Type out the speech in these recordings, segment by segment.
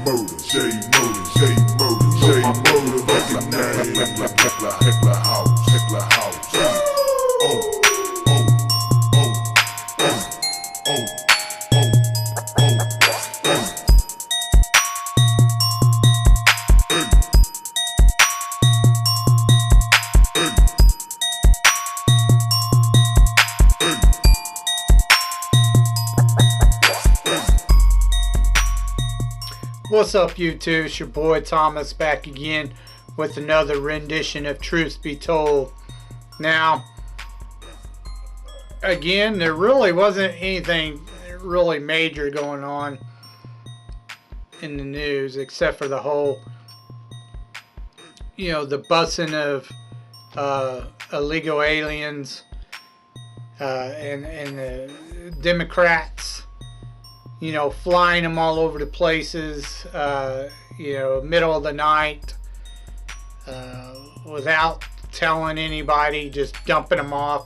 motive, recognize Heckler house. Oh. What's up, YouTube? It's your boy Thomas back again with another rendition of Truth Be Told. Now, again, there really wasn't anything really major going on in the news except for the whole, the busing of illegal aliens and the Democrats, flying them all over the places, middle of the night, without telling anybody, just dumping them off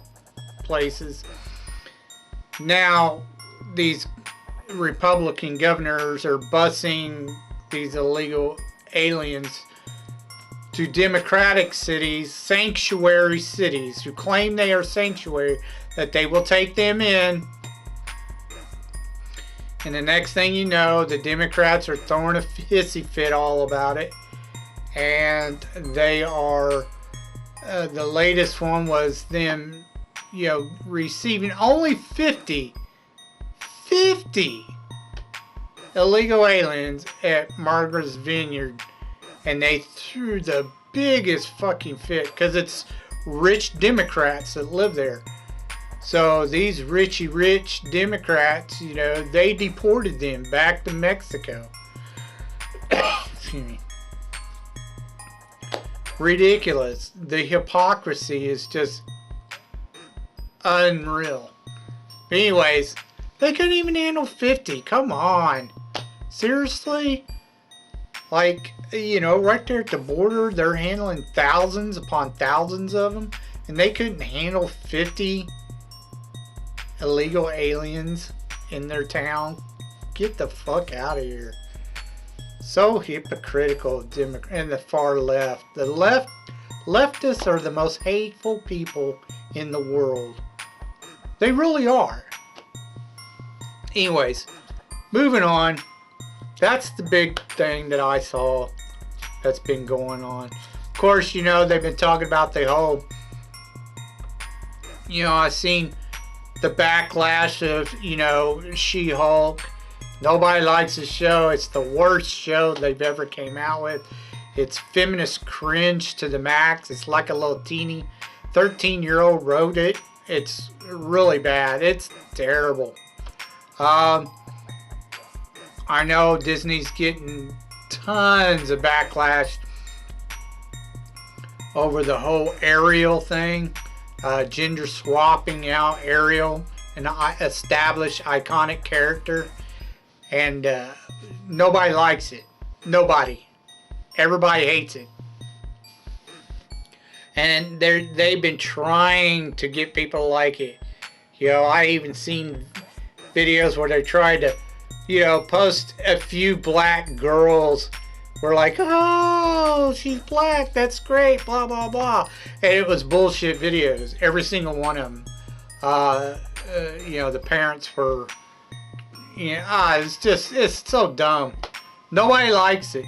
places. Now, these Republican governors are busing these illegal aliens to Democratic cities, sanctuary cities, who claim they are sanctuary, that they will take them in. And the next thing you know, the Democrats are throwing a hissy fit all about it. And they are, the latest one was them, receiving only 50 illegal aliens at Martha's Vineyard. And they threw the biggest fucking fit, because it's rich Democrats that live there. So these rich Democrats, they deported them back to Mexico. Excuse me. Ridiculous. The hypocrisy is just unreal. But anyways, they couldn't even handle 50. Come on. Seriously? Like, right there at the border, they're handling thousands upon thousands of them. And they couldn't handle 50 illegal aliens in their town. Get the fuck out of here. So hypocritical. And the far left. The leftists are the most hateful people in the world. They really are. Anyways, moving on. That's the big thing that I saw that's been going on. Of course, they've been talking about the whole, I've seen the backlash of, SheHulk. Nobody likes the show. It's the worst show they've ever came out with. It's feminist cringe to the max. It's like a little teeny 13-year-old wrote it. It's really bad. It's terrible. I know Disney's getting tons of backlash over the whole Ariel thing. Gender swapping out Ariel, an established iconic character, and nobody likes it. Nobody. Everybody hates it. And they've been trying to get people to like it. I even seen videos where they tried to, post a few black girls were like, oh, she's black, that's great, blah, blah, blah. And it was bullshit videos, every single one of them. The parents were, it's so dumb. Nobody likes it.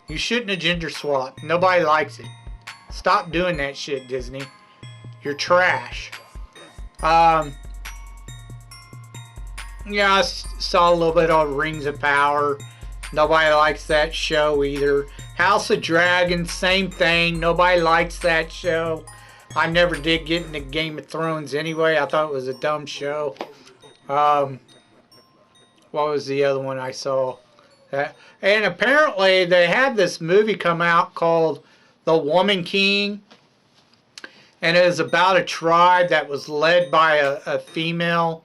You shouldn't have gender swapped. Nobody likes it. Stop doing that shit, Disney. You're trash. I saw a little bit of Rings of Power. Nobody likes that show either. House of Dragons, same thing. Nobody likes that show. I never did get into Game of Thrones anyway. I thought it was a dumb show. What was the other one I saw? And apparently they had this movie come out called The Woman King. And it was about a tribe that was led by a female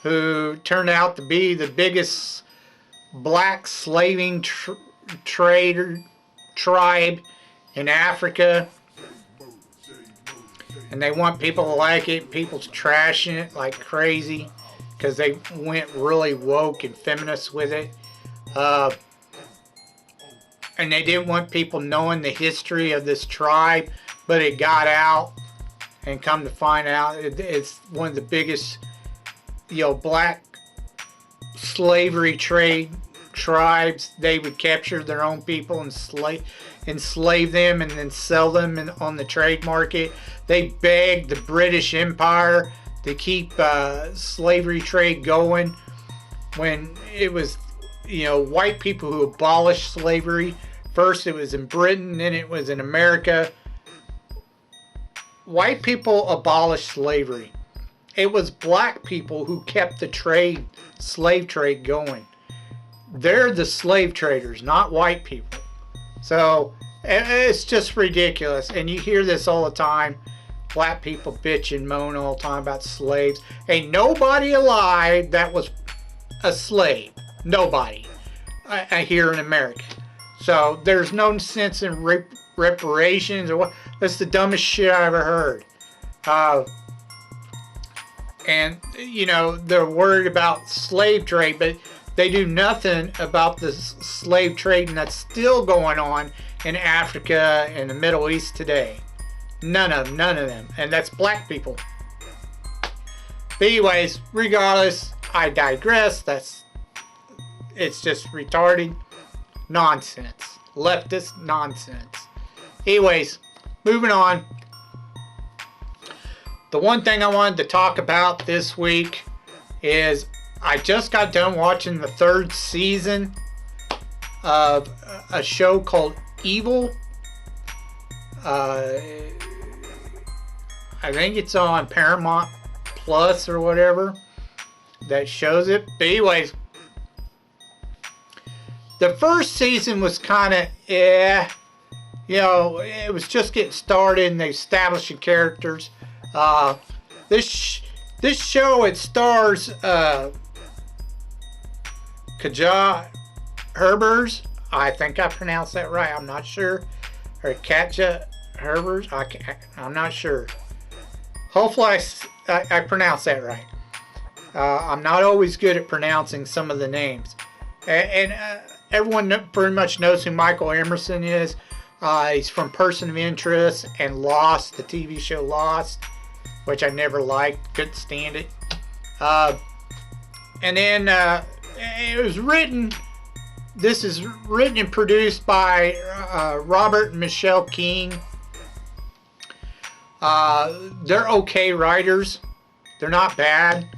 who turned out to be the biggest black slaving tribe in Africa. And they want people to like it. People's trashing it like crazy because they went really woke and feminist with it. and they didn't want people knowing the history of this tribe, but it got out, and come to find out, it's one of the biggest, black slavery trade tribes. They would capture their own people and enslave them and then sell them on the trade market. They begged the British Empire to keep slavery trade going when it was, white people who abolished slavery. First it was in Britain, then it was in America. White people abolished slavery. It was black people who kept the slave trade going. They're the slave traders, not white people. So it's just ridiculous. And you hear this all the time. Black people bitch and moan all the time about slaves. Ain't nobody alive that was a slave. Nobody. Here in America. So there's no sense in reparations or what. That's the dumbest shit I ever heard. And, they're worried about slave trade, but they do nothing about the slave trading that's still going on in Africa and the Middle East today. None of them. And that's black people. But anyways, regardless, I digress. It's just retarded nonsense. Leftist nonsense. Anyways, moving on. The one thing I wanted to talk about this week is I just got done watching the 3rd season of a show called Evil. I think it's on Paramount Plus or whatever that shows it. But anyways, the 1st season was kind of, it was just getting started and they established the characters. This show, it stars Kaja Herbers. I think I pronounced that right. I'm not sure. Or Katja Herbers. I'm not sure. Hopefully I pronounced that right. I'm not always good at pronouncing some of the names. And everyone pretty much knows who Michael Emerson is. He's from Person of Interest and Lost, the TV show Lost, which I never liked, couldn't stand it. And then it was written, this is written and produced by Robert and Michelle King. They're okay writers. They're not bad.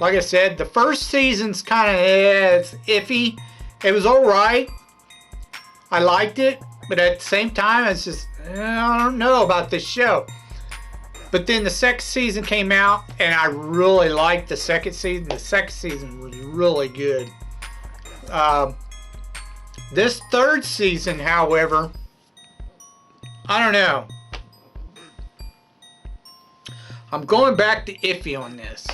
Like I said, the 1st season's kind of it's iffy. It was alright. I liked it. But at the same time, it's just, I don't know about this show. But then the 2nd season came out, and I really liked the 2nd season. The 2nd season was really good. This 3rd season, however, I don't know. I'm going back to iffy on this.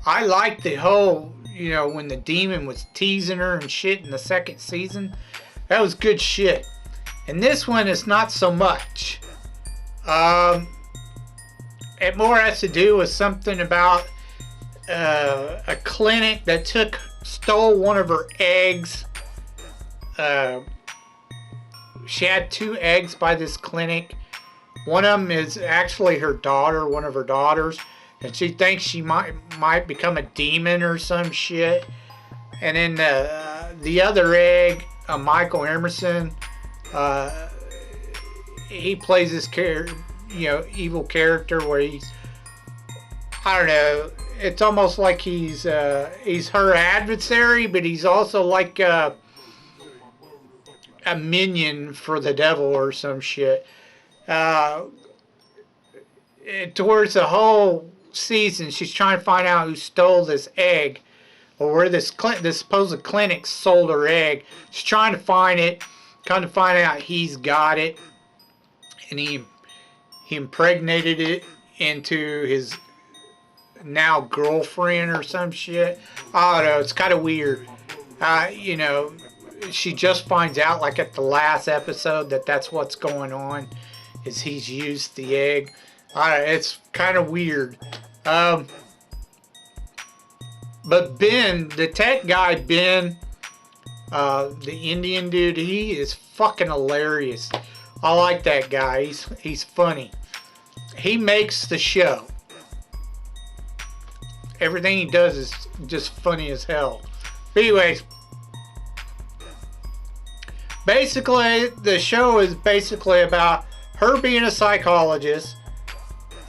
I liked the whole, when the demon was teasing her and shit in the 2nd season. That was good shit. And this one is not so much. It more has to do with something about a clinic that stole one of her eggs. She had 2 eggs by this clinic. One of them is actually her daughter, one of her daughters. And she thinks she might become a demon or some shit. And then the other egg, Michael Emerson, he plays this evil character where he's, I don't know, it's almost like he's her adversary, but he's also like a minion for the devil or some shit. Towards the whole season, she's trying to find out who stole this egg, or where this supposed clinic sold her egg. She's trying to find it. Come to find out he's got it, and he impregnated it into his now girlfriend or some shit. I don't know, it's kind of weird. She just finds out like at the last episode that that's what's going on, is he's used the egg. It's kind of weird. But Ben, the tech guy Ben, The Indian dude, he is fucking hilarious. I like that guy. He's funny. He makes the show. Everything he does is just funny as hell. But anyways, basically, the show is basically about her being a psychologist,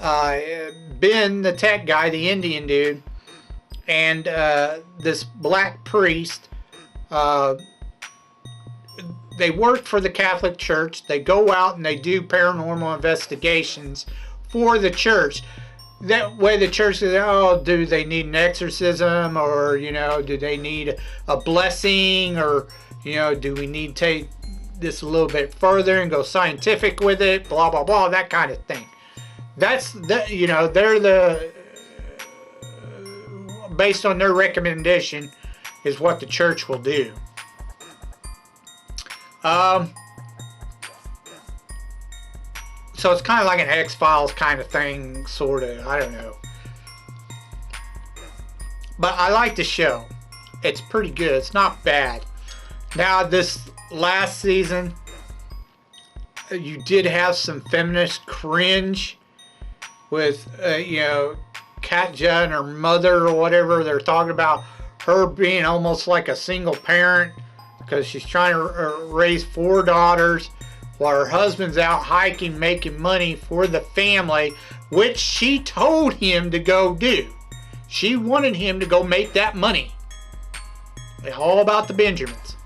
Ben, the tech guy, the Indian dude, and this black priest. They work for the Catholic Church. They go out and they do paranormal investigations for the church. That way the church says, oh, do they need an exorcism, or, you know, do they need a blessing, or, you know, do we need to take this a little bit further and go scientific with it, blah, blah, blah, that kind of thing. That's, you know, they're the, based on their recommendation is what the church will do. So it's kind of like an X-Files kind of thing, sort of. I don't know. But I like the show. It's pretty good. It's not bad. Now, this last season, you did have some feminist cringe with, you know, Katja and her mother or whatever. They're talking about her being almost like a single parent because she's trying to raise 4 daughters while her husband's out hiking, making money for the family, which she told him to go do. She wanted him to go make that money. It's all about the Benjamins.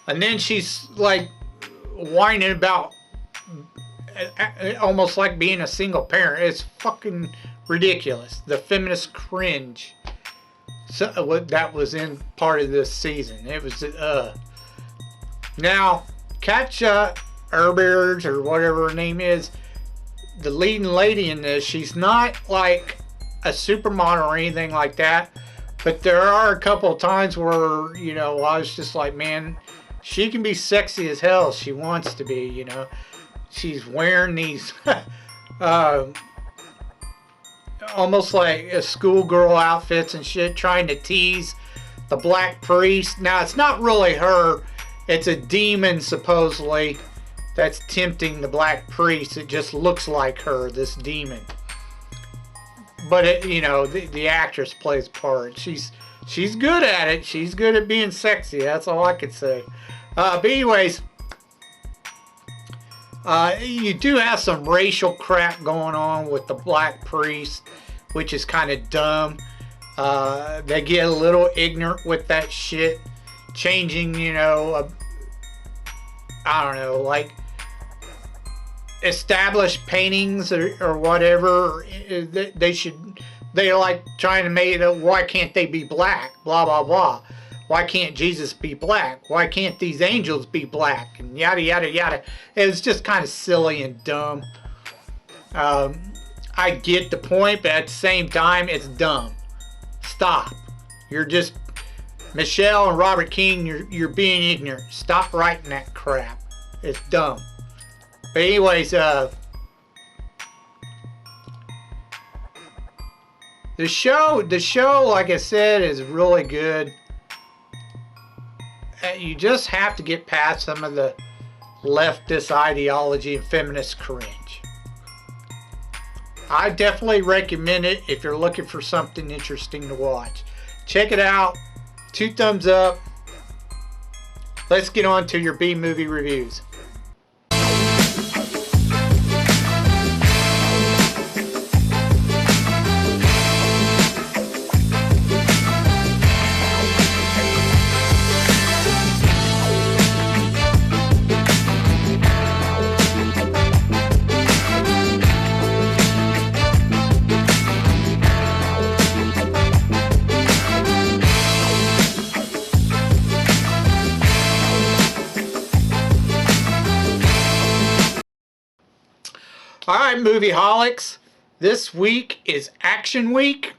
And then she's like whining about almost like being a single parent. It's fucking ridiculous. The feminist cringe. So that was in part of this season. It was now Katja Herbert, or whatever her name is, the leading lady in this, she's not like a supermodel or anything like that, but there are a couple of times where, you know, I was just like, man, she can be sexy as hell if she wants to be, you know. She's wearing these almost like a schoolgirl outfits and shit, trying to tease the black priest. Now, it's not really her. It's a demon, supposedly, that's tempting the black priest. It just looks like her, this demon. But, it, you know, the actress plays a part. She's good at it. She's good at being sexy. That's all I could say. But anyways, you do have some racial crap going on with the black priest, which is kind of dumb. They get a little ignorant with that shit. Changing, you know, I don't know, like established paintings or whatever. They're like trying to make it, why can't they be black? Blah, blah, blah. Why can't Jesus be black? Why can't these angels be black? And yada, yada, yada. It was just kind of silly and dumb. I get the point, but at the same time, it's dumb. Stop. You're just, Michelle and Robert King, you're being ignorant. Stop writing that crap. It's dumb. But anyways, the show, like I said, is really good. You just have to get past some of the leftist ideology and feminist cringe. I definitely recommend it if you're looking for something interesting to watch. Check it out. 2 thumbs up. Let's get on to your B-movie reviews. Alright, movie-holics, this week is Action Week.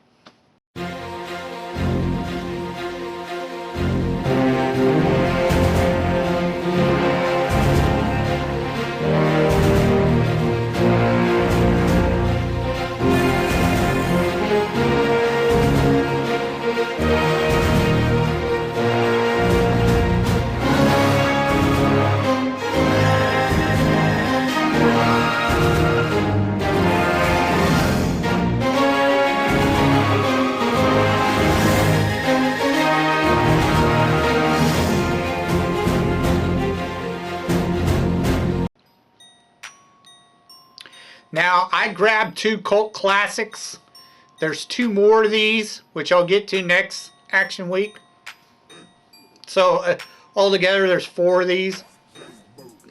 Now, I grabbed 2 cult classics. There's 2 more of these, which I'll get to next Action Week. So, altogether, there's 4 of these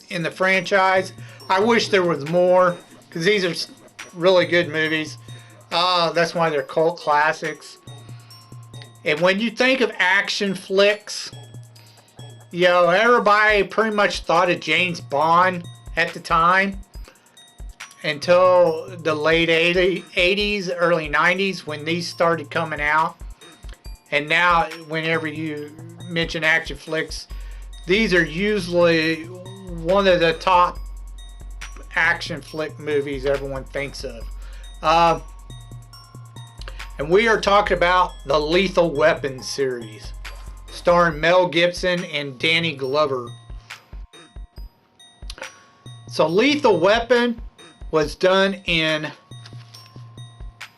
in the franchise. I wish there was more, because these are really good movies. That's why they're cult classics. And when you think of action flicks, you know, everybody pretty much thought of James Bond at the time, until the late 80s, early 90s, when these started coming out. And now, whenever you mention action flicks, these are usually one of the top action flick movies everyone thinks of. And we are talking about the Lethal Weapon series, starring Mel Gibson and Danny Glover. So Lethal Weapon was done in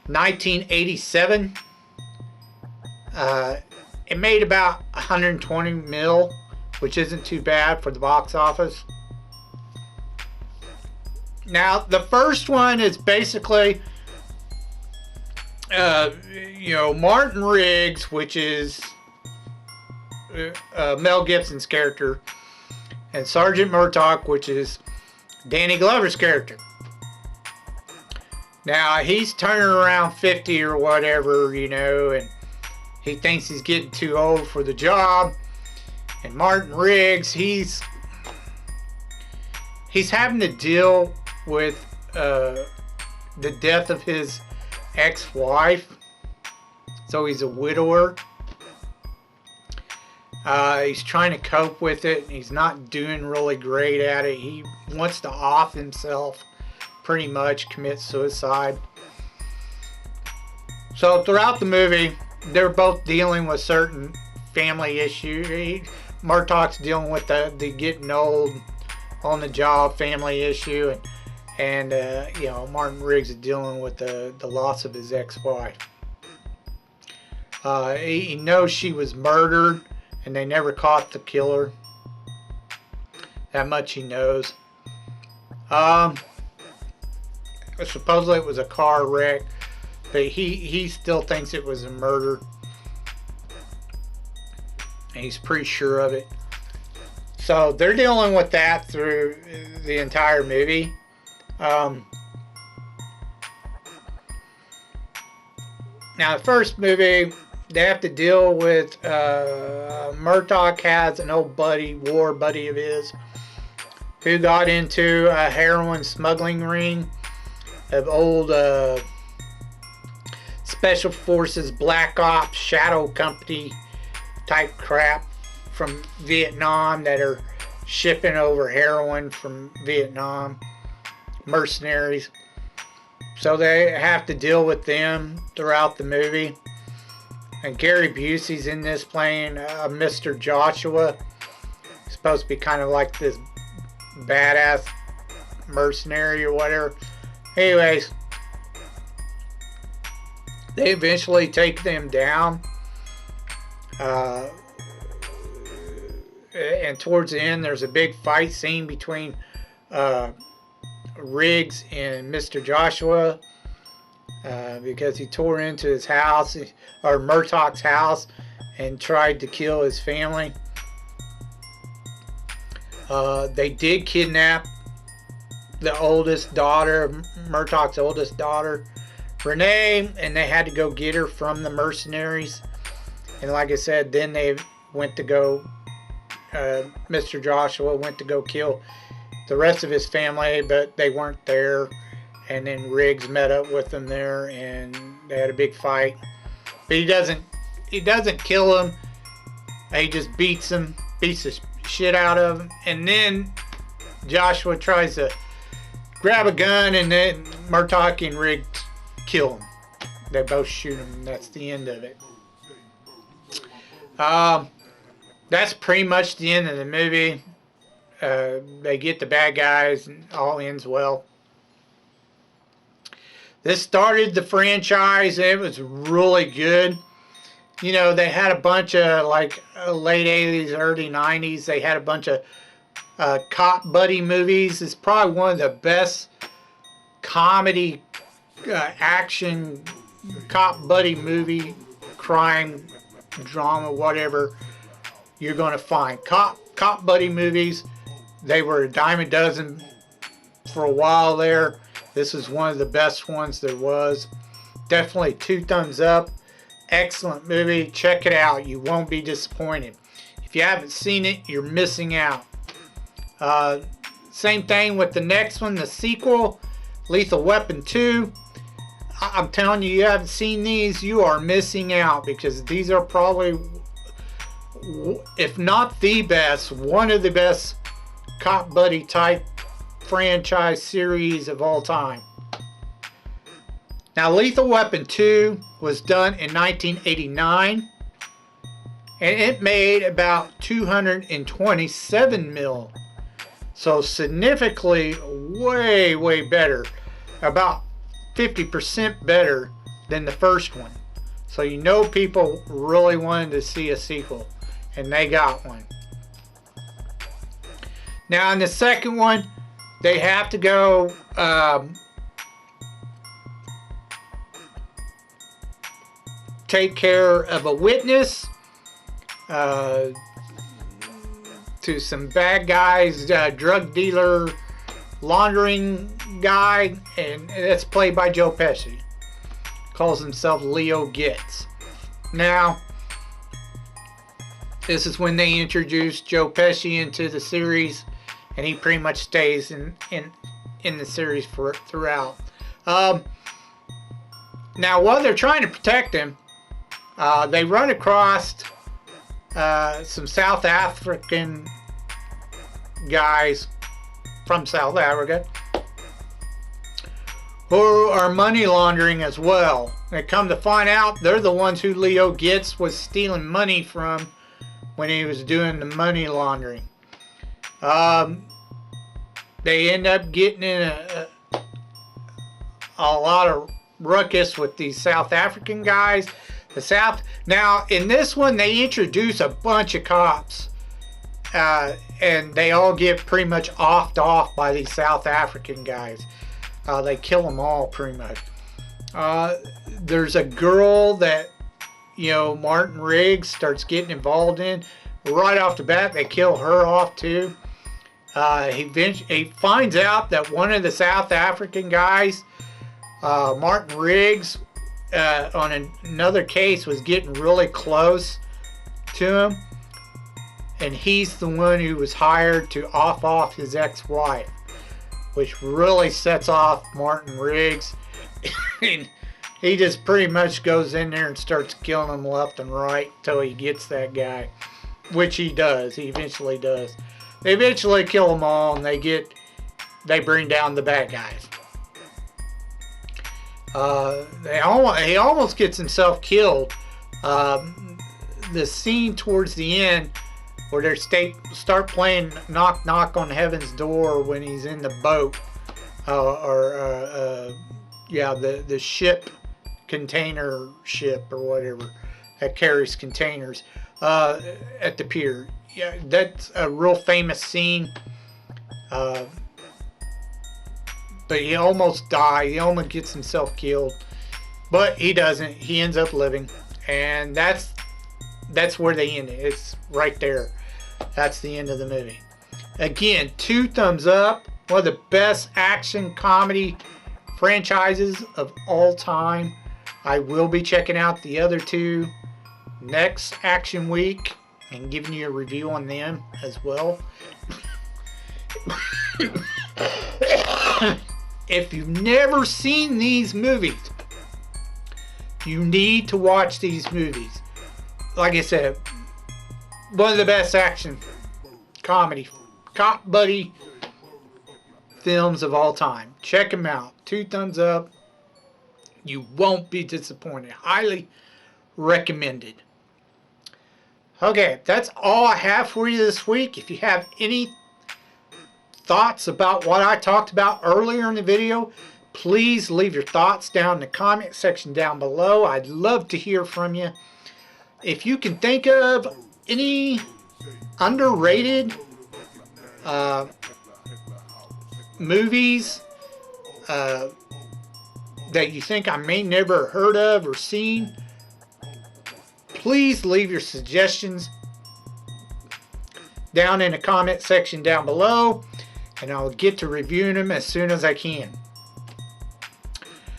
1987. It made about 120 mil, which isn't too bad for the box office. Now, the first one is basically, you know, Martin Riggs, which is Mel Gibson's character, and Sergeant Murtaugh, which is Danny Glover's character. Now, he's turning around 50 or whatever, you know, and he thinks he's getting too old for the job. And Martin Riggs, he's having to deal with the death of his ex-wife. So he's a widower. He's trying to cope with it, and he's not doing really great at it. He wants to off himself, pretty much commit suicide. So throughout the movie, they're both dealing with certain family issues. Murtaugh's dealing with the getting old on the job family issue, and you know, Martin Riggs is dealing with the loss of his ex-wife. He knows she was murdered, and they never caught the killer. That much he knows. Supposedly it was a car wreck, but he still thinks it was a murder, and he's pretty sure of it. So they're dealing with that through the entire movie. Now, the first movie, they have to deal with Murtaugh has an old war buddy of his, who got into a heroin smuggling ring of old Special Forces, Black Ops, Shadow Company type crap from Vietnam that are shipping over heroin from Vietnam, mercenaries. So they have to deal with them throughout the movie. And Gary Busey's in this playing Mr. Joshua. He's supposed to be kind of like this badass mercenary or whatever. Anyways, they eventually take them down. And towards the end, there's a big fight scene between Riggs and Mr. Joshua, because he tore into his house, or Murtaugh's house, and tried to kill his family. They did kidnap the oldest daughter, Murtaugh's oldest daughter, Renee, and they had to go get her from the mercenaries. And like I said, then they went to go, Mr. Joshua went to go kill the rest of his family, but they weren't there. And then Riggs met up with them there, and they had a big fight. But he doesn't kill him. He just beats the shit out of him. And then Joshua tries to grab a gun, and then Murtaugh and Riggs kill him. They both shoot him, and that's the end of it. That's pretty much the end of the movie. They get the bad guys, and all ends well. This started the franchise, and it was really good. You know, they had a bunch of, like, late 80s, early 90s, they had a bunch of cop buddy movies. It's probably one of the best comedy, action, cop buddy movie, crime, drama, whatever you're going to find. Cop buddy movies, they were a dime a dozen for a while there. This is one of the best ones there was. Definitely 2 thumbs up. Excellent movie. Check it out. You won't be disappointed. If you haven't seen it, you're missing out. Same thing with the next one, the sequel, Lethal Weapon 2. I'm telling you, you haven't seen these, you are missing out, because these are probably, if not the best, one of the best cop buddy type franchise series of all time. Now, Lethal Weapon 2 was done in 1989, and it made about 227 mil. So significantly way better, about 50% better than the first one. So you know people really wanted to see a sequel, and they got one. Now in the second one, they have to go take care of a witness to some bad guys, drug dealer, laundering guy, and that's played by Joe Pesci. Calls himself Leo Getz. Now, this is when they introduced Joe Pesci into the series, and he pretty much stays in the series throughout. Now, while they're trying to protect him, they run across some South African guys from South Africa who are money laundering as well. They come to find out they're the ones who Leo Getz was stealing money from when he was doing the money laundering. They end up getting in a lot of ruckus with these South African guys. Now in this one they introduce a bunch of cops, and they all get pretty much offed off by these South African guys. They kill them all pretty much. There's a girl that, you know, Martin Riggs starts getting involved in. Right off the bat, they kill her off too. He finds out that one of the South African guys, Martin Riggs, on another case, was getting really close to him, and he's the one who was hired to off his ex-wife, which really sets off Martin Riggs. And he just pretty much goes in there and starts killing them left and right till he gets that guy, which he does. He eventually does. They eventually kill them all, and they bring down the bad guys. He almost gets himself killed. The scene towards the end where they start playing Knock Knock on Heaven's Door when he's in the boat, the ship, container ship or whatever that carries containers at the pier. Yeah, that's a real famous scene. But he almost died. He almost gets himself killed, but he doesn't. He ends up living, and that's where they end it. It's right there. That's the end of the movie. Again, 2 thumbs up. One of the best action comedy franchises of all time. I will be checking out the other 2 next Action Week and giving you a review on them as well. If you've never seen these movies, you need to watch these movies. Like I said, one of the best action comedy, cop buddy films of all time. Check them out. 2 thumbs up. You won't be disappointed. Highly recommended. Okay, that's all I have for you this week. If you have any thoughts about what I talked about earlier in the video, please leave your thoughts down in the comment section down below. I'd love to hear from you. If you can think of any underrated movies, that you think I may never heard of or seen, please leave your suggestions down in the comment section down below, and I'll get to reviewing them as soon as I can.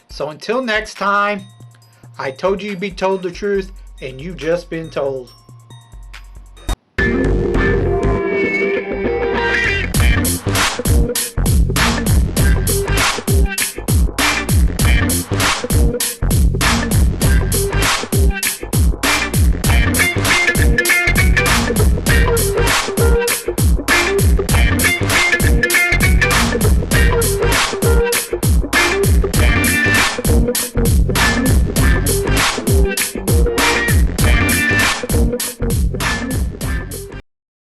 So until next time, I told you you'd be told the truth, and you've just been told.